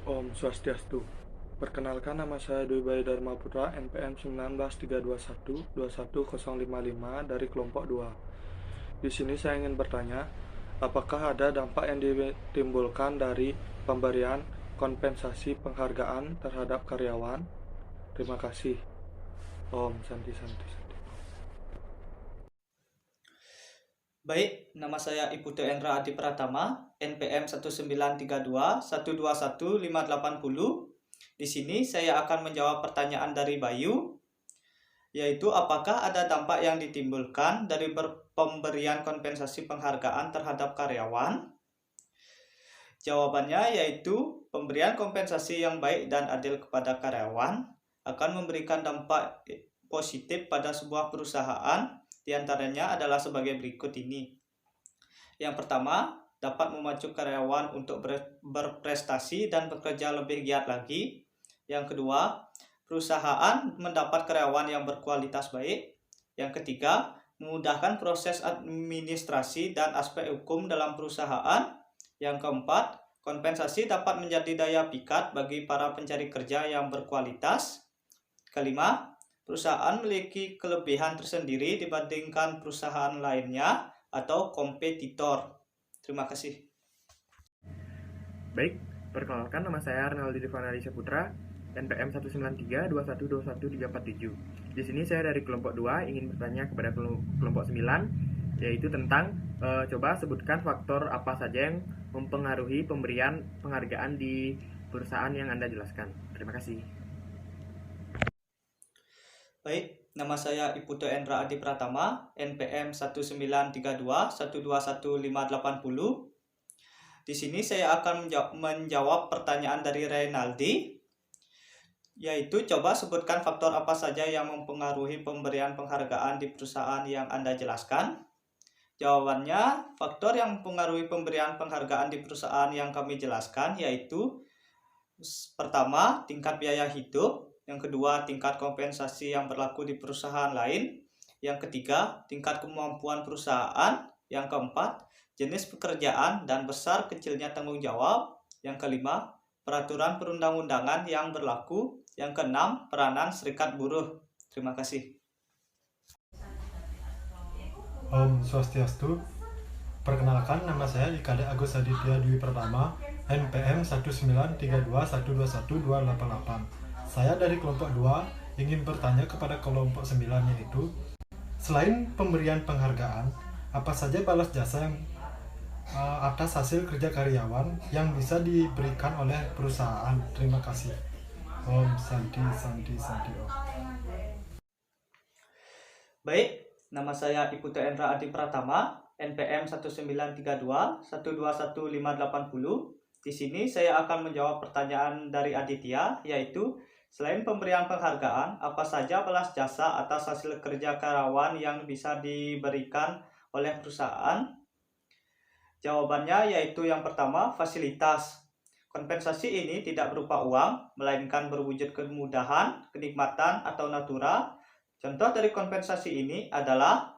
Om Swastiastu. Perkenalkan, nama saya Dwi Bayu Dharma Putra, NPM 19321-21055 dari kelompok 2. Di sini saya ingin bertanya, apakah ada dampak yang ditimbulkan dari pemberian kompensasi penghargaan terhadap karyawan? Terima kasih. Om Santi Santi Santi. Baik, nama saya Iputu Endra Adi Pratama, NPM 1932-121-5880. Di sini saya akan menjawab pertanyaan dari Bayu, yaitu apakah ada dampak yang ditimbulkan dari pemberian kompensasi penghargaan terhadap karyawan? Jawabannya yaitu pemberian kompensasi yang baik dan adil kepada karyawan akan memberikan dampak positif pada sebuah perusahaan. Di antaranya adalah sebagai berikut ini. Yang pertama, dapat memacu karyawan untuk berprestasi dan bekerja lebih giat lagi. Yang kedua, perusahaan mendapat karyawan yang berkualitas baik. Yang ketiga, memudahkan proses administrasi dan aspek hukum dalam perusahaan. Yang keempat, kompensasi dapat menjadi daya pikat bagi para pencari kerja yang berkualitas. Kelima, perusahaan memiliki kelebihan tersendiri dibandingkan perusahaan lainnya atau kompetitor. Terima kasih. Baik, perkenalkan, nama saya Arnaldi Divanari Saputra, NPM 19321212347. Di sini saya dari kelompok 2 ingin bertanya kepada kelompok 9, yaitu tentang coba sebutkan faktor apa saja yang mempengaruhi pemberian penghargaan di perusahaan yang Anda jelaskan. Terima kasih. Baik, nama saya Iputu Endra Adi Pratama, NPM 1932121-5880. Di sini saya akan menjawab pertanyaan dari Reynaldi, yaitu coba sebutkan faktor apa saja yang mempengaruhi pemberian penghargaan di perusahaan yang Anda jelaskan. Jawabannya, faktor yang mempengaruhi pemberian penghargaan di perusahaan yang kami jelaskan yaitu pertama, tingkat biaya hidup. Yang kedua, tingkat kompensasi yang berlaku di perusahaan lain. Yang ketiga, tingkat kemampuan perusahaan. Yang keempat, jenis pekerjaan dan besar kecilnya tanggung jawab. Yang kelima, peraturan perundang-undangan yang berlaku. Yang keenam, peranan serikat buruh. Terima kasih. Om Swastiastu. Perkenalkan, nama saya Ikade Agus Aditya Dwi Pratama, NPM 19321212288. Saya dari kelompok 2 ingin bertanya kepada kelompok 9, yaitu selain pemberian penghargaan, apa saja balas jasa yang atas hasil kerja karyawan yang bisa diberikan oleh perusahaan? Terima kasih. Om Santi Santi Santi Om. Baik, nama saya Iputu Endra Adi Pratama, NPM 19321215880. Di sini saya akan menjawab pertanyaan dari Aditya, yaitu selain pemberian penghargaan, apa saja balas jasa atas hasil kerja karyawan yang bisa diberikan oleh perusahaan? Jawabannya yaitu yang pertama, fasilitas. Kompensasi ini tidak berupa uang, melainkan berwujud kemudahan, kenikmatan, atau natura. Contoh dari kompensasi ini adalah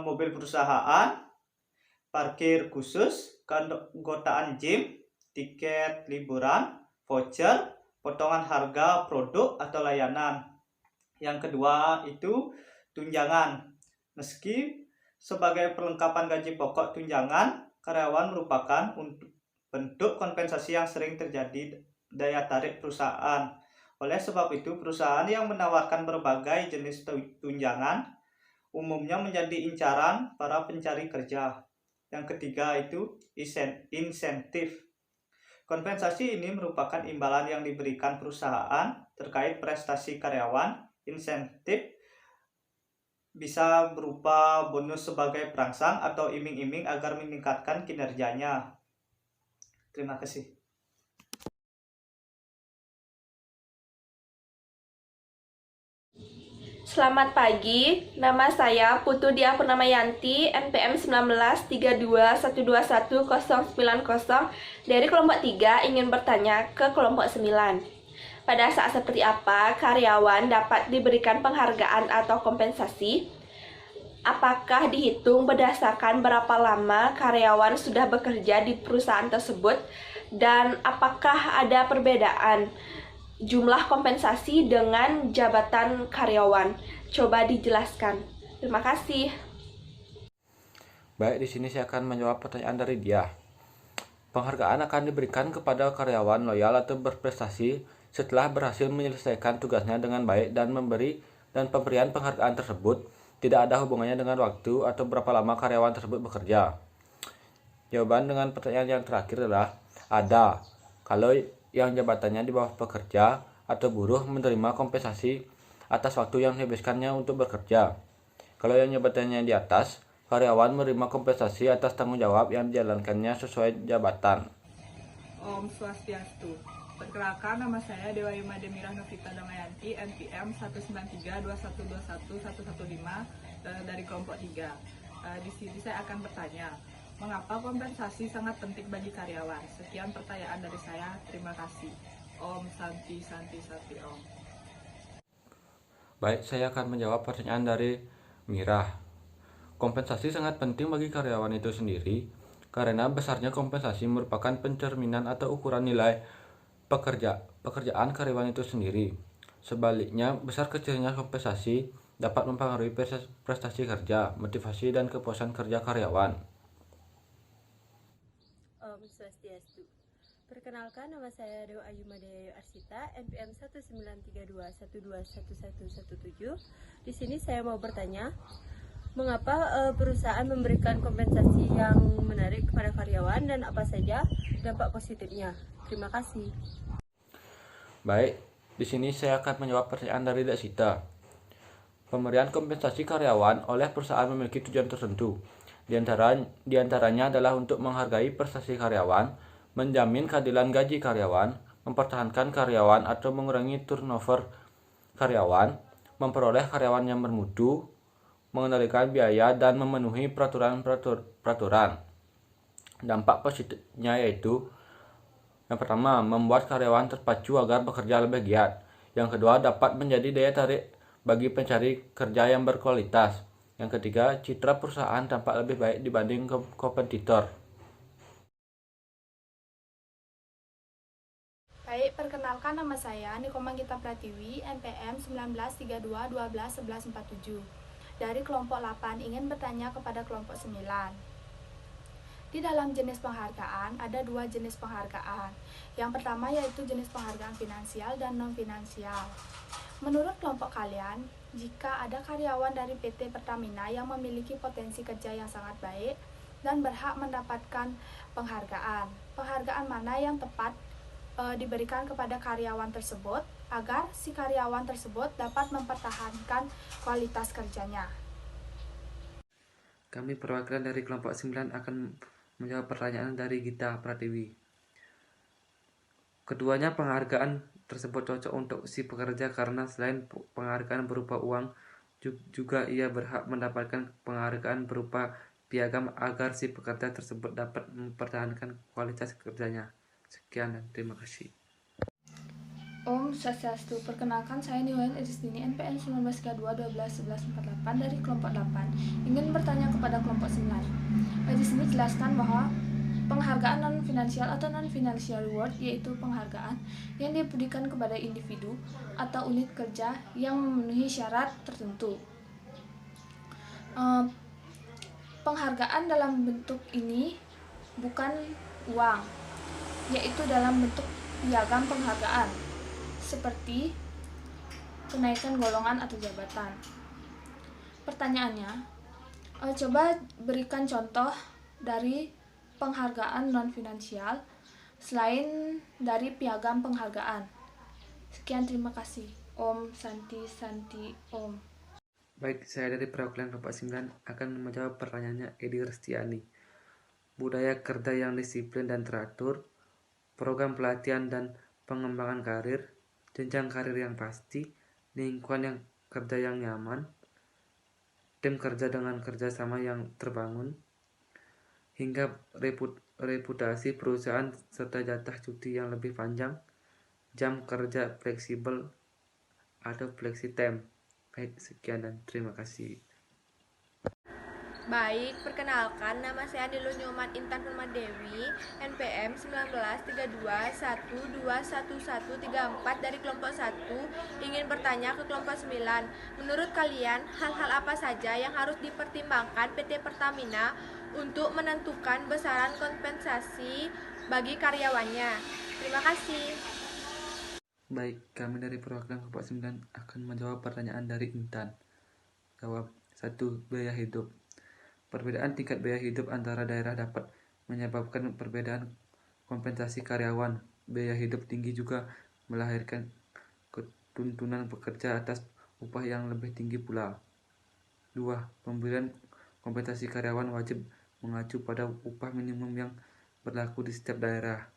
mobil perusahaan, parkir khusus, keanggotaan gym, tiket liburan, voucher, potongan harga produk atau layanan. Yang kedua itu tunjangan. Meski sebagai perlengkapan gaji pokok, tunjangan karyawan merupakan bentuk kompensasi yang sering terjadi daya tarik perusahaan. Oleh sebab itu, perusahaan yang menawarkan berbagai jenis tunjangan umumnya menjadi incaran para pencari kerja. Yang ketiga itu insentif. Kompensasi ini merupakan imbalan yang diberikan perusahaan terkait prestasi karyawan. Insentif bisa berupa bonus sebagai perangsang atau iming-iming agar meningkatkan kinerjanya. Terima kasih. Selamat pagi, nama saya Putu Dia Purnamayanti, NPM 19321211090 dari kelompok 3 ingin bertanya ke kelompok 9. Pada saat seperti apa karyawan dapat diberikan penghargaan atau kompensasi? Apakah dihitung berdasarkan berapa lama karyawan sudah bekerja di perusahaan tersebut? Dan apakah ada perbedaan jumlah kompensasi dengan jabatan karyawan? Coba dijelaskan. Terima kasih. Baik, di sini saya akan menjawab pertanyaan dari dia. Penghargaan akan diberikan kepada karyawan loyal atau berprestasi setelah berhasil menyelesaikan tugasnya dengan baik, dan pemberian penghargaan tersebut tidak ada hubungannya dengan waktu atau berapa lama karyawan tersebut bekerja. Jawaban dengan pertanyaan yang terakhir adalah ada. Kalau yang jabatannya di bawah pekerja atau buruh menerima kompensasi atas waktu yang dihabiskannya untuk bekerja. Kalau yang jabatannya di atas, karyawan menerima kompensasi atas tanggung jawab yang dijalankannya sesuai jabatan. Om Swastiastu. Perkenalkan, nama saya Dewa Yuma Demirah Novita Damayanti, NPM 19321211115 dari kelompok 3. Di sini saya akan bertanya, mengapa kompensasi sangat penting bagi karyawan? Sekian pertanyaan dari saya, terima kasih. Om Santi Santi Santi Om. Baik, saya akan menjawab pertanyaan dari Mirah. Kompensasi sangat penting bagi karyawan itu sendiri karena besarnya kompensasi merupakan pencerminan atau ukuran nilai pekerjaan karyawan itu sendiri. Sebaliknya, besar kecilnya kompensasi dapat mempengaruhi prestasi kerja, motivasi, dan kepuasan kerja karyawan. Om Swastiastu. Perkenalkan, nama saya Dewa Ayu Madaya Arsita, NPM 19321211117. Di sini saya mau bertanya, mengapa perusahaan memberikan kompensasi yang menarik kepada karyawan dan apa saja dampak positifnya? Terima kasih. Baik, di sini saya akan menjawab pertanyaan dari Desita. Pemberian kompensasi karyawan oleh perusahaan memiliki tujuan tertentu. Di antaranya adalah untuk menghargai prestasi karyawan, menjamin keadilan gaji karyawan, mempertahankan karyawan atau mengurangi turnover karyawan, memperoleh karyawan yang bermutu, mengendalikan biaya, dan memenuhi peraturan. Dampak positifnya yaitu, yang pertama, membuat karyawan terpacu agar bekerja lebih giat. Yang kedua, dapat menjadi daya tarik bagi pencari kerja yang berkualitas. Yang ketiga, citra perusahaan tampak lebih baik dibanding kompetitor. Baik, perkenalkan, nama saya Nikoma Gita Pratiwi, NPM 1932121147. Dari kelompok 8 ingin bertanya kepada kelompok 9. Di dalam jenis penghargaan ada 2 jenis penghargaan. Yang pertama yaitu jenis penghargaan finansial dan non-finansial. Menurut kelompok kalian, jika ada karyawan dari PT Pertamina yang memiliki potensi kerja yang sangat baik dan berhak mendapatkan penghargaan, penghargaan mana yang tepat diberikan kepada karyawan tersebut agar si karyawan tersebut dapat mempertahankan kualitas kerjanya? Kami perwakilan dari kelompok 9 akan menjawab pertanyaan dari Gita Pratiwi. Keduanya penghargaan tersebut cocok untuk si pekerja karena selain penghargaan berupa uang, juga ia berhak mendapatkan penghargaan berupa piagam agar si pekerja tersebut dapat mempertahankan kualitas kerjanya. Sekian dan terima kasih. Om Swastiastu. Perkenalkan, saya Niwayan Iristini, NPM 1932121148 dari kelompok 8. Ingin bertanya kepada kelompok 9. Di sini jelaskan bahwa penghargaan non-finansial atau non-financial reward yaitu penghargaan yang diberikan kepada individu atau unit kerja yang memenuhi syarat tertentu. Penghargaan dalam bentuk ini bukan uang, yaitu dalam bentuk piagam penghargaan seperti kenaikan golongan atau jabatan. Pertanyaannya, coba berikan contoh dari penghargaan non-finansial selain dari piagam penghargaan. Sekian, terima kasih. Om Santi Santi Om. Baik, saya dari perwakilan kelompok 9 akan menjawab pertanyaannya Edi Restiani. Budaya kerja yang disiplin dan teratur, program pelatihan dan pengembangan karir, jenjang karir yang pasti, lingkungan kerja yang nyaman, tim kerja dengan kerjasama yang terbangun, hingga reputasi perusahaan serta jatah cuti yang lebih panjang, jam kerja fleksibel atau flexi time. Baik, sekian dan terima kasih. Baik, perkenalkan nama saya Nilu Nyoman Intan Permadewi, NPM 1932121134 dari kelompok 1, ingin bertanya ke kelompok 9. Menurut kalian, hal-hal apa saja yang harus dipertimbangkan PT Pertamina untuk menentukan besaran kompensasi bagi karyawannya? Terima kasih. Baik, kami dari perwakilan kelompok 9 akan menjawab pertanyaan dari Intan. Jawab 1. Biaya hidup. Perbedaan tingkat biaya hidup antara daerah dapat menyebabkan perbedaan kompensasi karyawan. Biaya hidup tinggi juga melahirkan ketuntunan pekerja atas upah yang lebih tinggi pula. 2. Pemberian kompensasi karyawan wajib mengacu pada upah minimum yang berlaku di setiap daerah.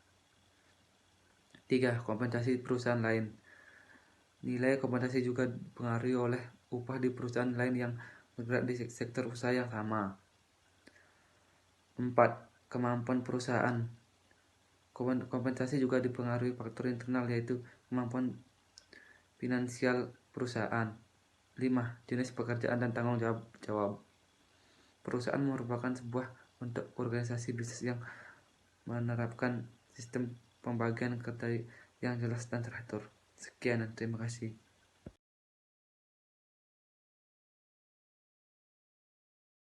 3. Kompensasi perusahaan lain. Nilai kompensasi juga dipengaruhi oleh upah di perusahaan lain yang bergerak di sektor usaha yang sama. 4. Kemampuan perusahaan. Kompensasi juga dipengaruhi faktor internal, yaitu kemampuan finansial perusahaan. 5. Jenis pekerjaan dan tanggung jawab. Perusahaan merupakan sebuah bentuk organisasi bisnis yang menerapkan sistem pembagian kerja yang jelas dan teratur. Sekian dan terima kasih.